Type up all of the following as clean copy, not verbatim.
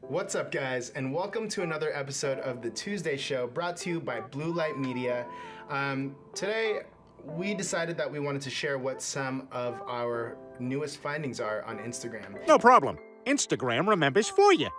What's up, guys, and welcome to another episode of The Tuesday Show, brought to you by Blue Light Media. Today, we decided that we wanted to share what some of our newest findings are on Instagram. No problem. Instagram remembers for you.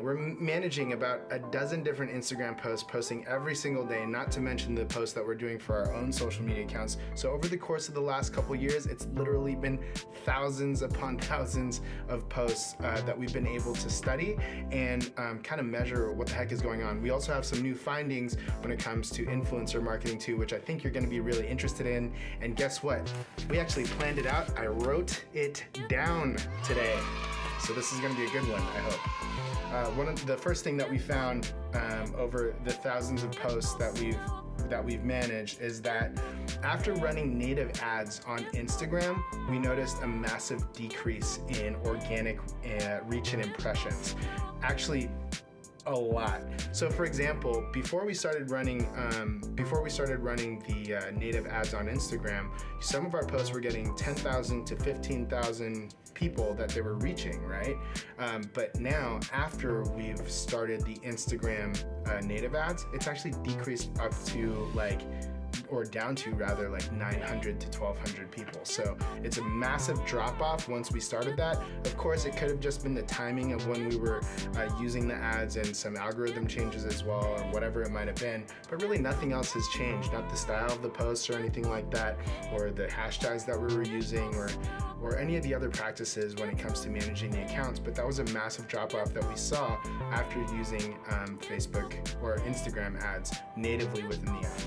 We're managing about a dozen different Instagram posts, posting every single day, not to mention the posts that we're doing for our own social media accounts. So over the course of the last couple years, it's literally been thousands upon thousands of posts that we've been able to study and kind of measure what the heck is going on. We also have some new findings when it comes to influencer marketing too, which I think you're going to be really interested in. And guess what? We actually planned it out. I wrote it down today. So this is going to be a good one, I hope. One of the first thing that we found over the thousands of posts that we've managed is that after running native ads on Instagram, we noticed a massive decrease in organic reach and impressions. Actually, a lot. So for example, before we started running the native ads on Instagram, some of our posts were getting 10,000 to 15,000 people that they were reaching, right? But now, after we've started the Instagram native ads, it's actually decreased up to down to 900 to 1,200 people. So it's a massive drop off once we started that. Of course, it could have just been the timing of when we were using the ads and some algorithm changes as well, or whatever it might have been, but really nothing else has changed. Not the style of the posts or anything like that, or the hashtags that we were using, or any of the other practices when it comes to managing the accounts. But that was a massive drop off that we saw after using Facebook or Instagram ads natively within the app.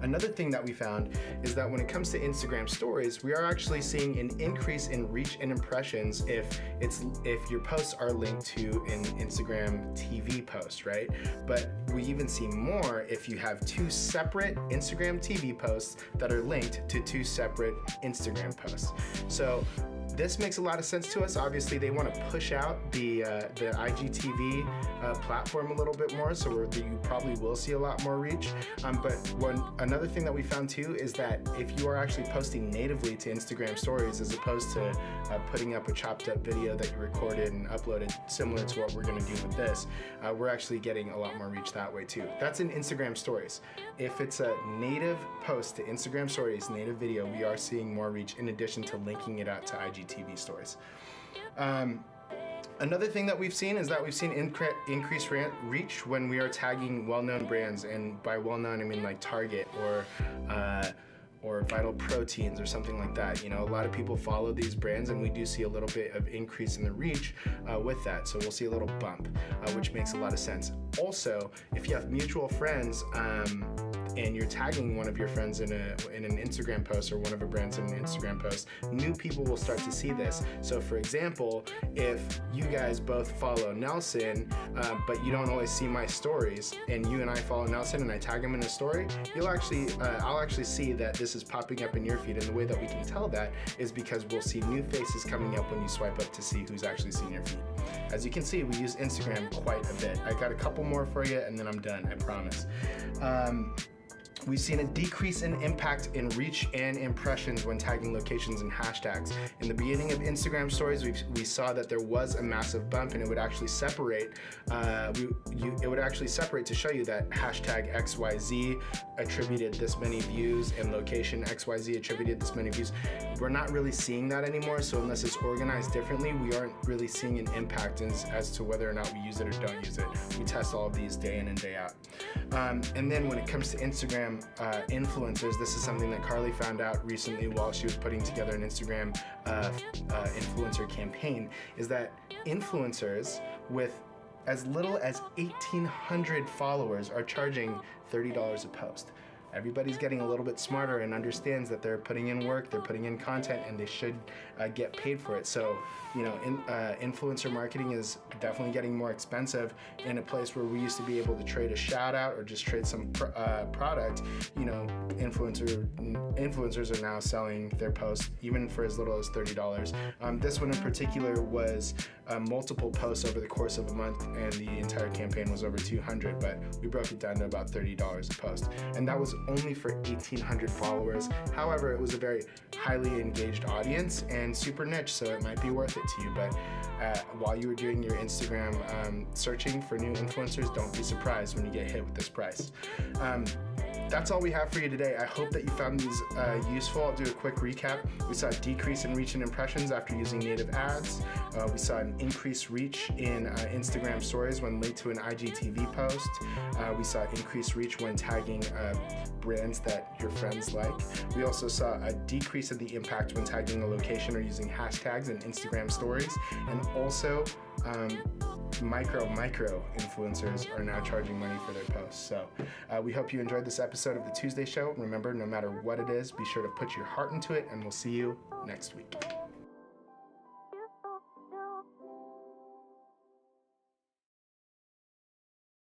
Another thing that we found is that when it comes to Instagram stories, we are actually seeing an increase in reach and impressions if your posts are linked to an Instagram TV post, right? But we even see more if you have two separate Instagram TV posts that are linked to two separate Instagram posts. So this makes a lot of sense to us. Obviously, they want to push out the IGTV platform a little bit more, so you probably will see a lot more reach. But another thing that we found too is that if you are actually posting natively to Instagram stories as opposed to putting up a chopped up video that you recorded and uploaded, similar to what we're going to do with this, we're actually getting a lot more reach that way too. That's in Instagram stories. If it's a native post to Instagram stories, native video, we are seeing more reach in addition to linking it out to IGTV stories. Another thing that we've seen is that we've seen increased reach when we are tagging well-known brands, and by well-known I mean like Target or Vital Proteins or something like that. You know, a lot of people follow these brands, and we do see a little bit of increase in the reach with that. So we'll see a little bump, which makes a lot of sense. Also, if you have mutual friends and you're tagging one of your friends in an Instagram post, or one of a brand's in an Instagram post, new people will start to see this. So for example, if you guys both follow Nelson, but you don't always see my stories, and you and I follow Nelson and I tag him in a story, I'll actually see that this is popping up in your feed. And the way that we can tell that is because we'll see new faces coming up when you swipe up to see who's actually seen your feed. As you can see, we use Instagram quite a bit. I got a couple more for you and then I'm done, I promise. We've seen a decrease in impact in reach and impressions when tagging locations and hashtags. In the beginning of Instagram stories, we saw that there was a massive bump, and it would actually separate. It would actually separate to show you that hashtag XYZ attributed this many views and location XYZ attributed this many views. We're not really seeing that anymore. So unless it's organized differently, we aren't really seeing an impact as to whether or not we use it or don't use it. We test all of these day in and day out. And then when it comes to Instagram influencers, this is something that Carly found out recently while she was putting together an Instagram influencer campaign, is that influencers with as little as 1,800 followers are charging $30 a post. Everybody's getting a little bit smarter and understands that they're putting in work, they're putting in content, and they should get paid for it. So, influencer marketing is definitely getting more expensive. In a place where we used to be able to trade a shout out or just trade some product, influencers are now selling their posts even for as little as $30. This one in particular was multiple posts over the course of a month, and the entire campaign was over 200, but we broke it down to about $30 a post. And that was only for 1,800 followers. However, it was a very highly engaged audience and super niche, so it might be worth it to you. But while you were doing your Instagram searching for new influencers, don't be surprised when you get hit with this price. That's all we have for you today. I hope that you found these useful. I'll do a quick recap. We saw a decrease in reach and impressions after using native ads. We saw an increased reach in Instagram stories when linked to an IGTV post. We saw increased reach when tagging brands that your friends like. We also saw a decrease in the impact when tagging a location or using hashtags in Instagram stories. And also, micro influencers are now charging money for their posts. So we hope you enjoyed this episode of the Tuesday Show. Remember, no matter what it is, be sure to put your heart into it, and we'll see you next week.